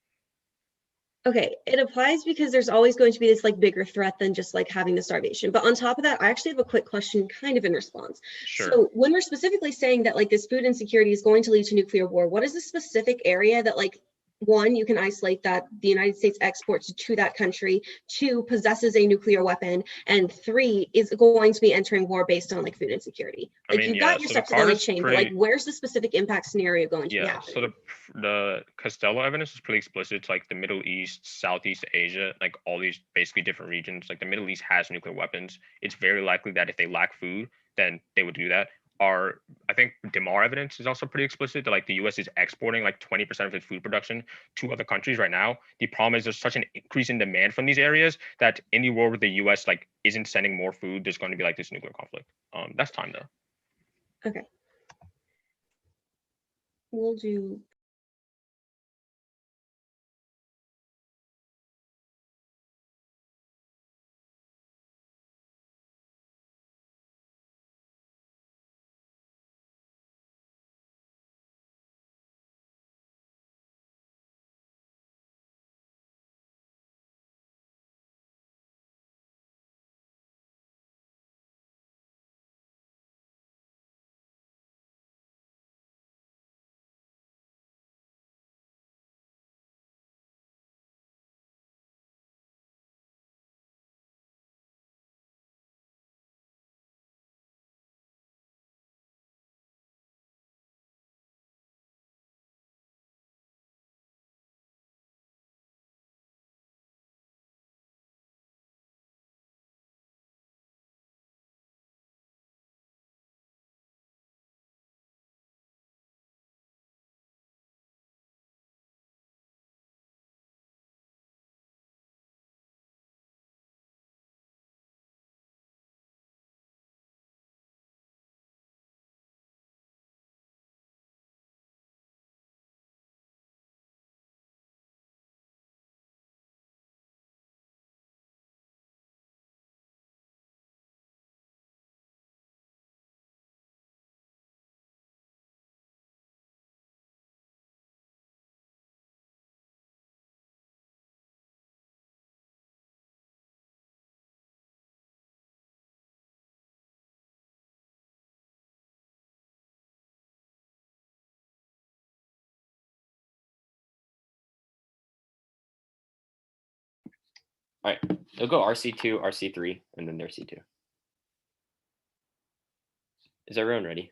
Okay, it applies because there's always going to be this like bigger threat than just like having the starvation. But on top of that, I actually have a quick question kind of in response. Sure. So when we're specifically saying that like this food insecurity is going to lead to nuclear war, what is the specific area that like one, you can isolate that the United States exports to that country, two, possesses a nuclear weapon, and three, is going to be entering war based on like food insecurity? I Like mean, you've yeah, got your so the steps along card the is chain, but like pretty where's the specific impact scenario going to be yeah, happening? so the Costello evidence is pretty explicit. It's like the Middle East, Southeast Asia, like all these basically different regions. Like the Middle East has nuclear weapons. It's very likely that if they lack food, then they would do that. Our I think DeMar evidence is also pretty explicit that like the US is exporting like 20% of its food production to other countries right now. The problem is there's such an increase in demand from these areas that any war where the US like isn't sending more food, there's going to be like this nuclear conflict. That's time though. Okay. We'll do All right, they'll go RC2, RC3, and then their C2. Is everyone ready?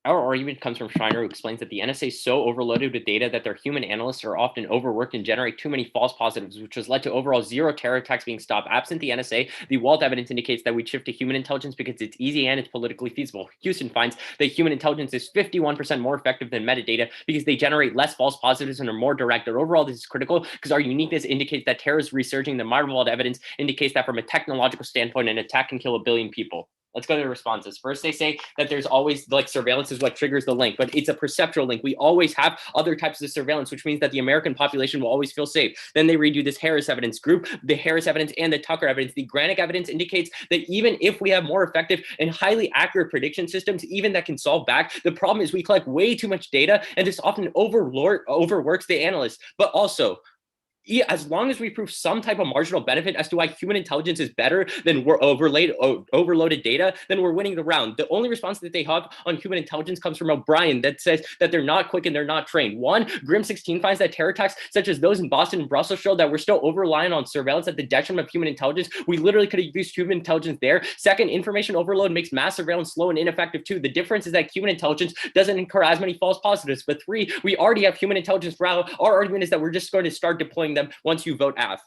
Our argument comes from Schreiner, who explains that the NSA is so overloaded with data that their human analysts are often overworked and generate too many false positives, which has led to overall zero terror attacks being stopped. Absent the NSA, the wealth evidence indicates that we shift to human intelligence because it's easy and it's politically feasible. Houston finds that human intelligence is 51% more effective than metadata because they generate less false positives and are more direct. But overall, this is critical because our uniqueness indicates that terror is resurging. The Meyerwald evidence indicates that from a technological standpoint, an attack can kill 1 billion people. Let's go to the responses. First, they say that there's always like surveillance is what triggers the link, but it's a perceptual link. We always have other types of surveillance, which means that the American population will always feel safe. Then they redo this Harris evidence group, the Harris evidence and the Tucker evidence. The Granick evidence indicates that even if we have more effective and highly accurate prediction systems, even that can solve back, the problem is we collect way too much data, and this often overworks the analysts. But also, as long as we prove some type of marginal benefit as to why human intelligence is better than overloaded data, then we're winning the round. The only response that they have on human intelligence comes from O'Brien that says that they're not quick and they're not trained. One, Grim 16 finds that terror attacks such as those in Boston and Brussels show that we're still over-reliant on surveillance at the detriment of human intelligence. We literally could have used human intelligence there. Second, information overload makes mass surveillance slow and ineffective too. The difference is that human intelligence doesn't incur as many false positives. But three, we already have human intelligence route. Our argument is that we're just going to start deploying them once you vote AF.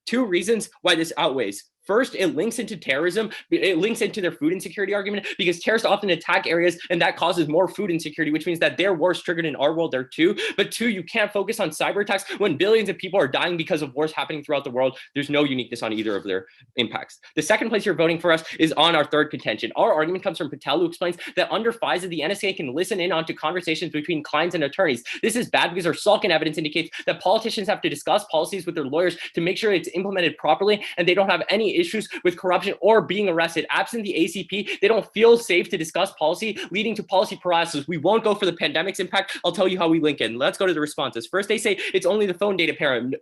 Two reasons why this outweighs. First, it links into terrorism. It links into their food insecurity argument because terrorists often attack areas and that causes more food insecurity, which means that their wars triggered in our world there too. But two, you can't focus on cyber attacks when billions of people are dying because of wars happening throughout the world. There's no uniqueness on either of their impacts. The second place you're voting for us is on our third contention. Our argument comes from Patel, who explains that under FISA, the NSA can listen in onto conversations between clients and attorneys. This is bad because our Salkin evidence indicates that politicians have to discuss policies with their lawyers to make sure it's implemented properly and they don't have any issues with corruption or being arrested. Absent the ACP, they don't feel safe to discuss policy, leading to policy paralysis. We won't go for the pandemic's impact. I'll tell you how we link in. Let's go to the responses. First, they say it's only the phone data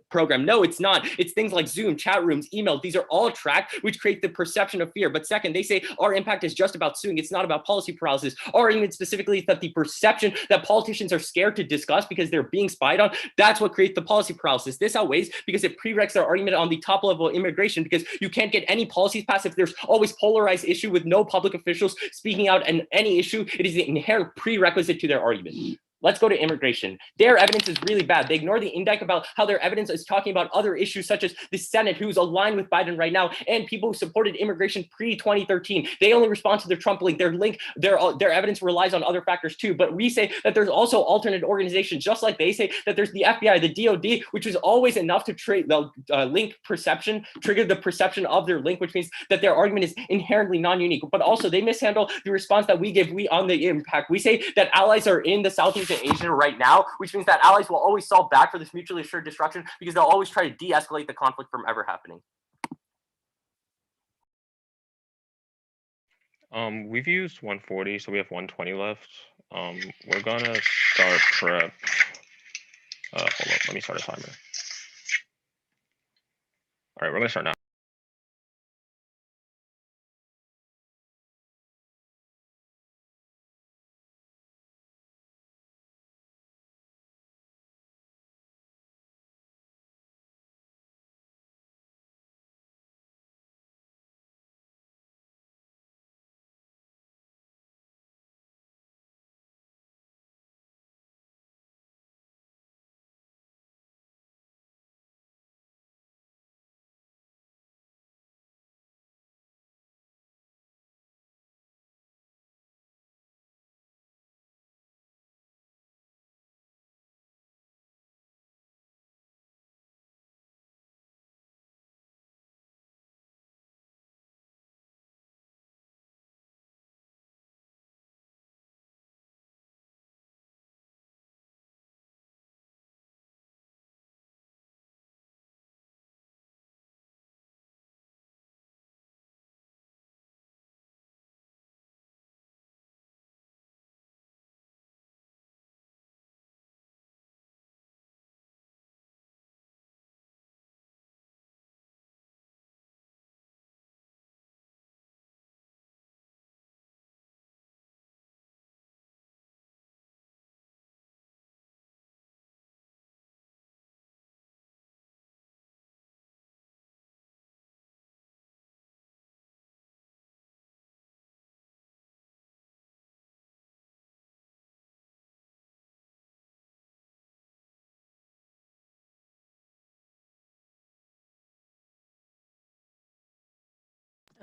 program. No, it's not. It's things like Zoom, chat rooms, email. These are all tracked, which create the perception of fear. But second, they say our impact is just about suing. It's not about policy paralysis. Our argument specifically is that the perception that politicians are scared to discuss because they're being spied on, that's what creates the policy paralysis. This outweighs because it prereqs their argument on the top level of immigration because you can't get any policies passed if there's always polarized issue with no public officials speaking out on any issue. It is the inherent prerequisite to their argument. Let's go to immigration. Their evidence is really bad. They ignore the indict about how their evidence is talking about other issues such as the Senate, who's aligned with Biden right now, and people who supported immigration pre-2013. They only respond to their Trump link. Their evidence relies on other factors too. But we say that there's also alternate organizations, just like they say that there's the FBI, the DOD, which is always enough to link perception, trigger the perception of their link, which means that their argument is inherently non-unique. But also they mishandle the response that we give on the impact. We say that allies are in the Southeast Asia right now, which means that allies will always solve back for this mutually assured destruction because they'll always try to de-escalate the conflict from ever happening. We've used 140, so we have 120 left. We're gonna start prep. Hold up, let me start a timer. All right, we're gonna start now.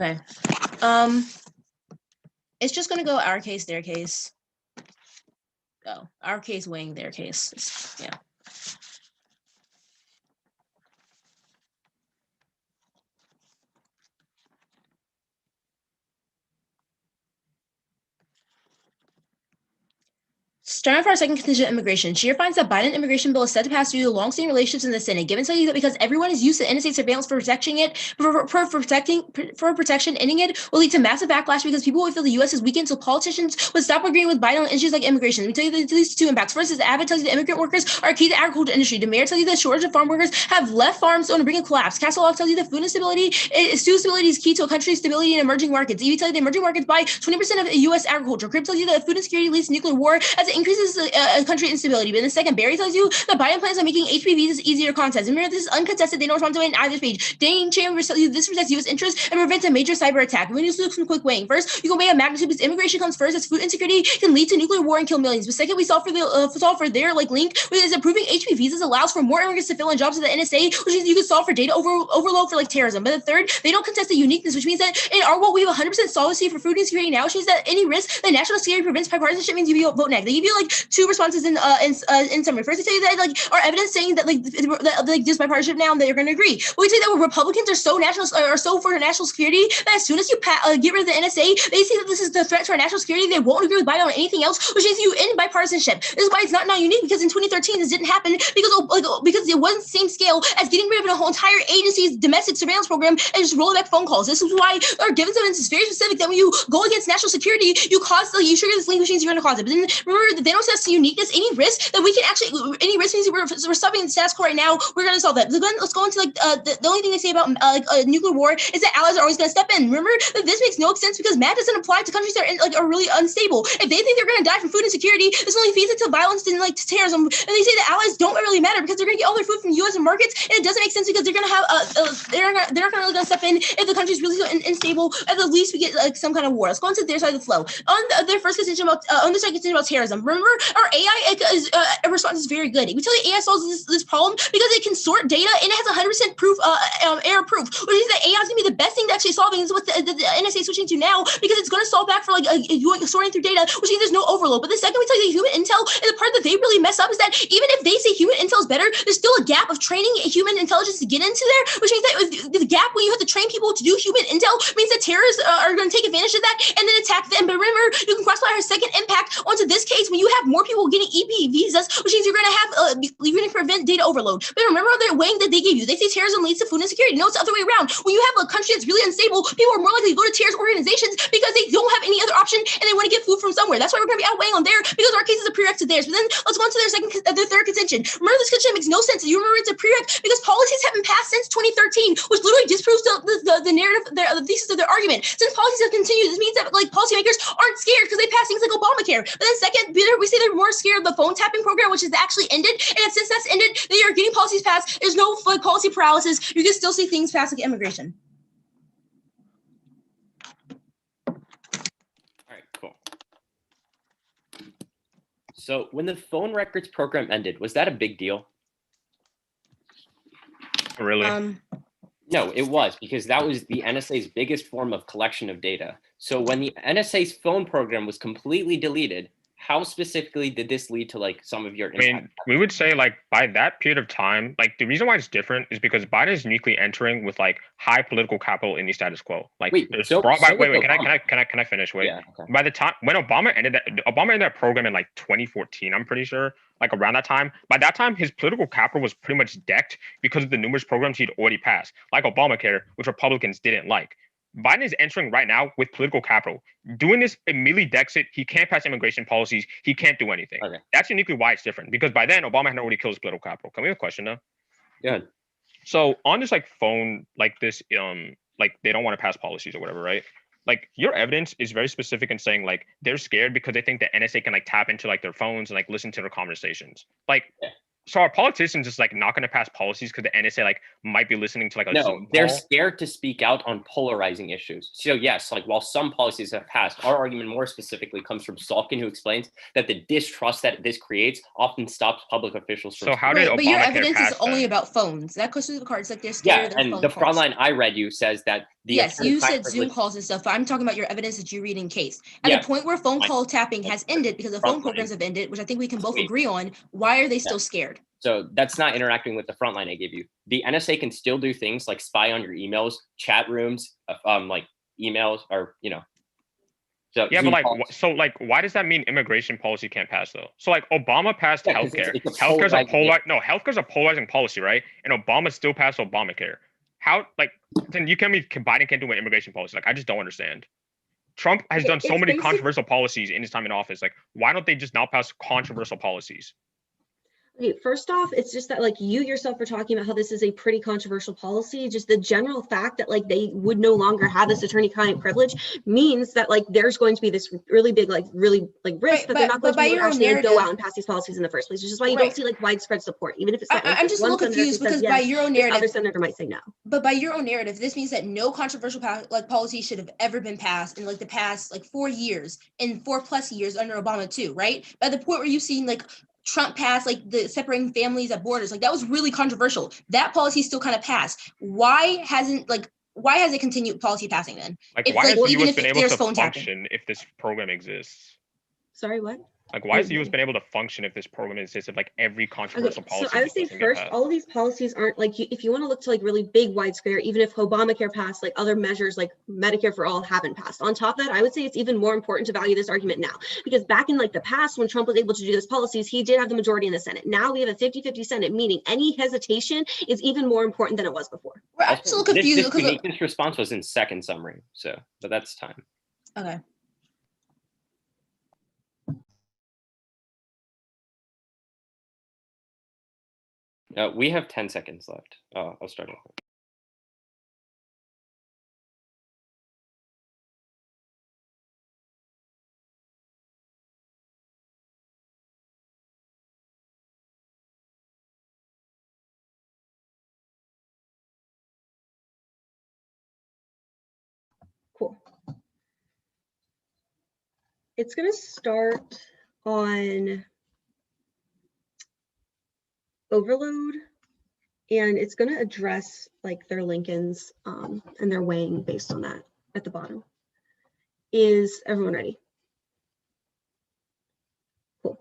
Okay. It's just gonna go our case, their case. Oh, our case weighing their case. Yeah. Starting for our second contingent, immigration. Scheer finds that Biden immigration bill is set to pass due to long-standing relationships in the Senate. Given studies that because everyone is used to NSA surveillance for protecting it, for protection, ending it will lead to massive backlash because people will feel the U.S. is weakened, so politicians would stop agreeing with Biden on issues like immigration. Let me tell you these two impacts. First is Abbott tells you that immigrant workers are key to the agriculture industry. The mayor tells you that shortage of farm workers have left farms on the brink of collapse. Castle tells you that food stability is key to a country's stability in emerging markets. EV tells you that emerging markets buy 20% of U.S. agriculture. Crib tells you that food insecurity leads to nuclear war as it increases country instability. But in the second, Barry tells you that Biden plans on making HP visas easier to contest. Remember, this is uncontested. They don't respond to it in either page. Dane Chambers tells you this protects U.S. interests and prevents a major cyber attack. We need to do some quick weighing. First, you can weigh a magnitude because immigration comes first, as food insecurity can lead to nuclear war and kill millions. But second, we solve for their link, which is approving HP visas allows for more immigrants to fill in jobs at the NSA, which means you can solve for data overload for terrorism. But the third, they don't contest the uniqueness, which means that in our world we have 100% solvency for food insecurity now, which means that any risk that national security prevents bipartisanship means you vote neg. They give you two responses in summary. First, they tell you that our evidence saying that this bipartisanship now, and they're going to agree. But we say that Republicans are so for national security that as soon as you get rid of the NSA, they see that this is the threat to our national security. They won't agree with Biden on anything else, which means you end bipartisanship. This is why it's not unique, because in 2013 this didn't happen because it wasn't the same scale as getting rid of a whole entire agency's domestic surveillance program and just rolling back phone calls. This is why our given evidence is very specific that when you go against national security, you trigger this link, which means you're going to cause it. But then remember, they don't assess the uniqueness. Any risk that we can any risk means we're stopping the status quo right now. We're going to solve that. Let's go into the only thing they say about nuclear war is that allies are always going to step in. Remember that this makes no sense because math doesn't apply to countries that are really unstable. If they think they're going to die from food insecurity, this only feeds into violence and to terrorism. And they say that allies don't really matter because they're going to get all their food from the U.S. and markets, and it doesn't make sense because they're going to have they're not really going to step in if the country's really unstable. At the least, we get some kind of war. Let's go into their side of the flow. On their first contention about terrorism. Remember, our AI response is very good. We tell you AI solves this problem because it can sort data and it has 100% proof error proof, which means that AI is going to be the best thing to actually solving. Is what the NSA is switching to now because it's going to solve back for sorting through data, which means there's no overload. But the second we tell you the human intel, and the part that they really mess up is that even if they say human intel is better, there's still a gap of training human intelligence to get into there, which means that the gap when you have to train people to do human intel means that terrorists are going to take advantage of that and then attack them. But remember, you can cross-apply our second impact onto this case when you have more people getting EP visas, which means you're going to have you're going to prevent data overload. But remember the weighing that they gave you. They say terrorism leads to food insecurity. No, it's the other way around. When you have a country that's really unstable, people are more likely to go to terrorist organizations because they don't have any other option and they want to get food from somewhere. That's why we're going to be outweighing on there because our case is a prereq to theirs. But then let's go on to their third contention. Remember, this contention makes no sense. You remember it's a prereq because policies haven't passed since 2013, which literally disproves the narrative, the thesis of their argument. Since policies have continued, this means that policymakers aren't scared because they pass things like Obamacare. But then second, we say they're more scared of the phone tapping program, which is actually ended. And since that's ended, they are getting policies passed. There's no policy paralysis. You can still see things passed like immigration. All right, cool. So when the phone records program ended, was that a big deal? Really? No, it was, because that was the NSA's biggest form of collection of data. So when the NSA's phone program was completely deleted, how specifically did this lead to some of your impact? I mean, we would say by that period of time, the reason why it's different is because Biden is uniquely entering with high political capital in the status quo. Wait, can I finish? Wait. Yeah, okay. By the time when Obama ended that program in 2014, I'm pretty sure, around that time. By that time, his political capital was pretty much decked because of the numerous programs he'd already passed, like Obamacare, which Republicans didn't like. Biden is entering right now with political capital. Doing this immediately decks it. He can't pass immigration policies. He can't do anything. Okay. That's uniquely why it's different, because by then Obama had already killed his political capital. Can we have a question now? Good. So on this phone this, they don't want to pass policies or whatever, right? Your evidence is very specific in saying they're scared because they think the NSA can tap into their phones and listen to their conversations. Yeah. So are politicians just like not going to pass policies because the NSA like might be listening to like a No, Zoom they're call? scared to speak out on polarizing issues. So yes, like while some policies have passed, our argument more specifically comes from Salkin, who explains that the distrust that this creates often stops public officials from. So how did Right, but your Obamacare evidence is pass only then? about phones. That goes through the cards. Like they're scared Yeah, of their and phone the calls. front line I read you says that the Yes, you said attorney-client Zoom privilege- calls and stuff, but I'm talking about your evidence that you read in case. At Yeah. the point where phone Fine. call tapping has ended because the phone Frontline. programs have ended, which I think we can both Wait. agree on, why are they still scared? So that's not interacting with the front line I gave you. The NSA can still do things like spy on your emails, chat rooms, like emails, or So Yeah, Zoom but like, calls. so like, why does that mean immigration policy can't pass though? So like, Obama passed Yeah, 'cause healthcare. it's a Healthcare's a polarizing healthcare's a polarizing policy, right? And Obama still passed Obamacare. How like then you can't be Biden can't do an immigration policy? Like, I just don't understand. Trump has done so It's many basic- controversial policies in his time in office. Like, why don't they just now pass controversial policies? Okay, first off, it's just that like you yourself are talking about how this is a pretty controversial policy. Just the general fact that like they would no longer have this attorney-client privilege means that like there's going to be this really big risk Right, that they're not going but to be by able your to own actually like, go narrative- out and pass these policies in the first place, which is why you Right. don't see like widespread support, even if it's not, like, I'm just a one little senator confused who says because by yes, your own the other narrative, senator might say no. but by your own narrative, this means that no controversial policy should have ever been passed in like the past like 4 years and 4+ years under Obama too, right? By the point where you've seen like Trump pass like the separating families at borders, like that was really controversial. That policy still kind of passed. Why has it continued policy passing then? Like, If, why like, has the even U.S. if been able there's to phone tapping. function if this program exists? Sorry, what? Like, why has the U.S. been able to function if this program exists? If like every controversial Okay, policy so I would say doesn't get first, passed? all of these policies aren't like, if you want to look to like really big wide square, even if Obamacare passed, like other measures like Medicare for all haven't passed. On top of that, I would say it's even more important to value this argument now, because back in like the past, when Trump was able to do those policies, he did have the majority in the Senate. Now we have a 50-50 Senate, meaning any hesitation is even more important than it was before. I'm still confused This because uniqueness response was in second summary, but that's time. okay. We have 10 seconds left. I'll start over. Cool. It's going to start on overload, and it's going to address like their Lincolns and their weighing based on that at the bottom. Is everyone ready? Cool.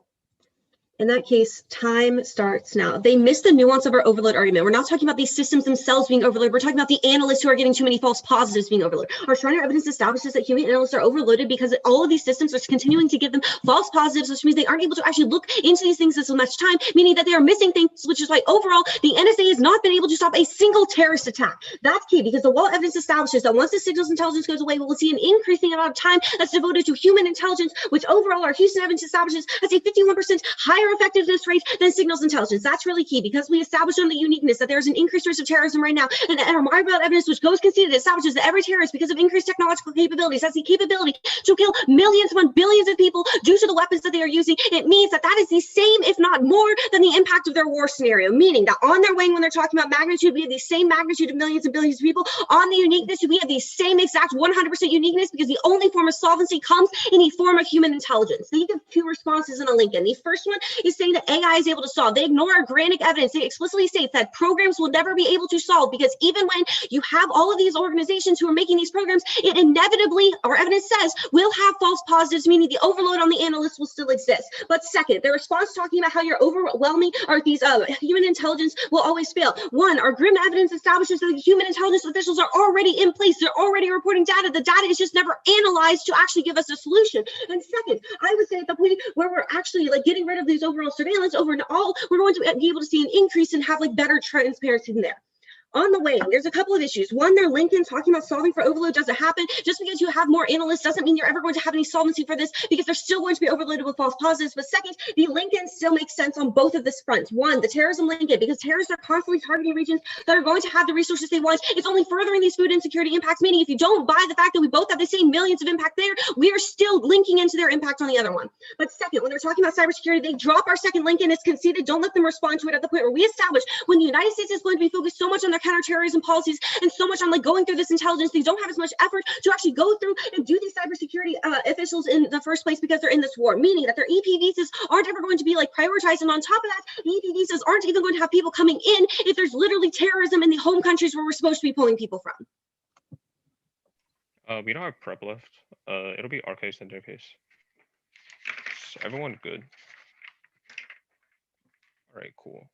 In that case, time starts now. They missed the nuance of our overload argument. We're not talking about these systems themselves being overloaded. We're talking about the analysts who are getting too many false positives being overloaded. Our Schreiner evidence establishes that human analysts are overloaded because all of these systems are continuing to give them false positives, which means they aren't able to actually look into these things as much time, meaning that they are missing things, which is why overall the NSA has not been able to stop a single terrorist attack. That's key, because the wall evidence establishes that once the signals intelligence goes away, we will see an increasing amount of time that's devoted to human intelligence, which overall our Houston evidence establishes has a 51% higher effectiveness rate than signals intelligence. That's really key, because we established on the uniqueness that there's an increased risk of terrorism right now, and our Marist evidence, which goes conceded, establishes that every terrorist, because of increased technological capabilities, has the capability to kill millions upon billions of people due to the weapons that they are using. It means that that is the same, if not more, than the impact of their war scenario, meaning that on their wing, when they're talking about magnitude, we have the same magnitude of millions and billions of people. On the uniqueness, we have the same exact 100% uniqueness, because the only form of solvency comes in the form of human intelligence. They give two responses in a Lincoln. The first one is saying that AI is able to solve. They ignore our granic evidence. They explicitly state that programs will never be able to solve, because even when you have all of these organizations who are making these programs, it inevitably, our evidence says, will have false positives, meaning the overload on the analysts will still exist. But second, the response talking about how you're overwhelming or these human intelligence will always fail. One, our grim evidence establishes that the human intelligence officials are already in place. They're already reporting data. The data is just never analyzed to actually give us a solution. And second, I would say at the point where we're actually like getting rid of these overall surveillance overall, we're going to be able to see an increase and have like better transparency in there. On the way, there's a couple of issues. One, they're linking talking about solving for overload doesn't happen. Just because you have more analysts doesn't mean you're ever going to have any solvency for this, because they're still going to be overloaded with false positives. But second, the Lincoln still makes sense on both of this fronts. One, the terrorism Lincoln, because terrorists are constantly targeting regions that are going to have the resources they want. It's only furthering these food insecurity impacts, meaning if you don't buy the fact that we both have the same millions of impact there, we are still linking into their impact on the other one. But second, when they're talking about cybersecurity, they drop our second Lincoln. It's conceded. Don't let them respond to it at the point where we establish when the United States is going to be focused so much on their counterterrorism policies and so much on like going through this intelligence, they don't have as much effort to actually go through and do these cybersecurity officials in the first place, because they're in this war, meaning that their EP visas aren't ever going to be like prioritized. And on top of that, the EP visas aren't even going to have people coming in if there's literally terrorism in the home countries where we're supposed to be pulling people from. We don't have prep left. It'll be our case and their case. So everyone good? All right, cool.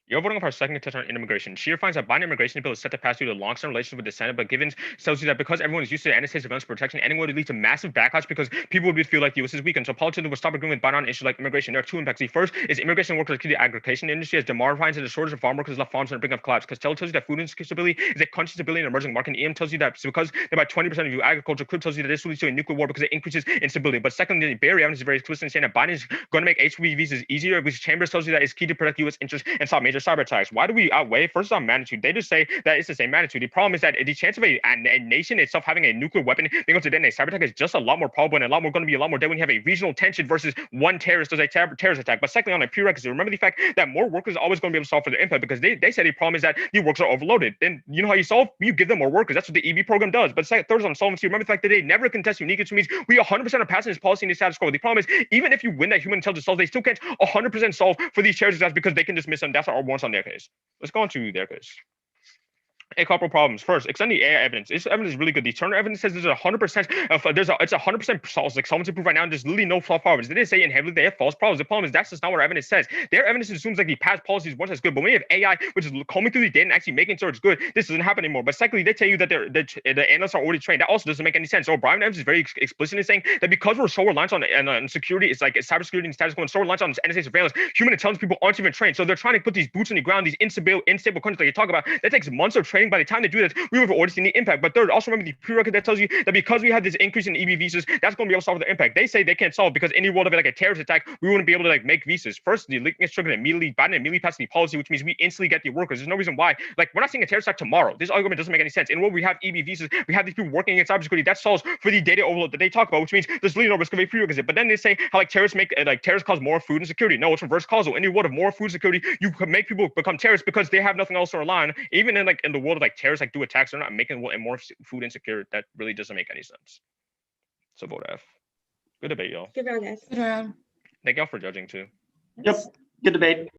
You're voting for our second contestant on immigration. Sheer finds that Biden immigration bill is set to pass due to long-term relations with the Senate, but Givens tells you that because everyone is used to the NSA surveillance protection, anyone would lead to massive backlash because people would feel like the U.S. is weak. And so politicians will stop agreeing with Biden on issues like immigration. There are two impacts. The first is immigration workers key to the agriculture industry, as DeMar finds that the shortage of farm workers left farms on the brink of collapse. Costello tells you that food instability is a country's stability in an emerging market. And EM tells you that because about 20% of you agriculture. Crib tells you that this will lead to a nuclear war because it increases instability. But secondly, the Barry evidence is very explicit in saying that Biden is going to make H-1B visas easier, which Chambers tells you that is key to protect U.S. interests and stop major cyber attacks. Why do we outweigh? First on magnitude, they just say that it's the same magnitude. The problem is that the chance of a nation itself having a nuclear weapon being able to detonate cyber attack is just a lot more probable and going to be a lot more dead when you have a regional tension versus one terrorist does a terrorist attack. But secondly, on a prerequisite, remember the fact that more workers are always going to be able to solve for their impact, because they say the problem is that the workers are overloaded. Then you know how you solve? You give them more workers. That's what the EV program does. But third on solvency, remember the fact that they never contest unique, which means we 100% are passing this policy in the status quo. The problem is, even if you win that human intelligence solve, they still can't 100% solve for these terrorist attacks because they can dismiss them. That's our warrants on their case. Let's go on to their case. A couple problems. First, extend the AI evidence. This evidence is really good. The Turner evidence says there's 100% of it's 100% solves like solvency proof right now, and there's literally no false problems. They didn't say in heavily they have false problems. The problem is that's just not what our evidence says. Their evidence assumes like the past policies once as good, but when you have AI which is combing through the data and actually making sure it's good, this doesn't happen anymore. But secondly, they tell you that the analysts are already trained. That also doesn't make any sense. So Brian Evans is very explicit in saying that because we're so reliant on security, it's like cybersecurity and status quo, and so reliant on NSA surveillance, human intelligence people aren't even trained. So they're trying to put these boots on the ground, these unstable countries like you talk about. That takes months of training. By the time they do this, we would have already seen the impact. But third, also remember the prerequisite that tells you that because we have this increase in EB visas, that's going to be able to solve the impact. They say they can't solve because in the world of like a terrorist attack, we wouldn't be able to like make visas. First, the linking is triggered immediately. Biden immediately passed the policy, which means we instantly get the workers. There's no reason why. Like, we're not seeing a terrorist attack tomorrow. This argument doesn't make any sense. In the world we have EB visas, we have these people working in cybersecurity. That solves for the data overload that they talk about, which means there's really no risk of a prerequisite. But then they say how like terrorists cause more food insecurity. No, it's reverse causal. In the world of more food security, you can make people become terrorists because they have nothing else to rely on. Even in the world of like terrorists like do attacks, they're not making more food insecure. That really doesn't make any sense. So vote F. Good debate, y'all. Good round, guys. Good round. Thank y'all for judging too. Yep. Good debate.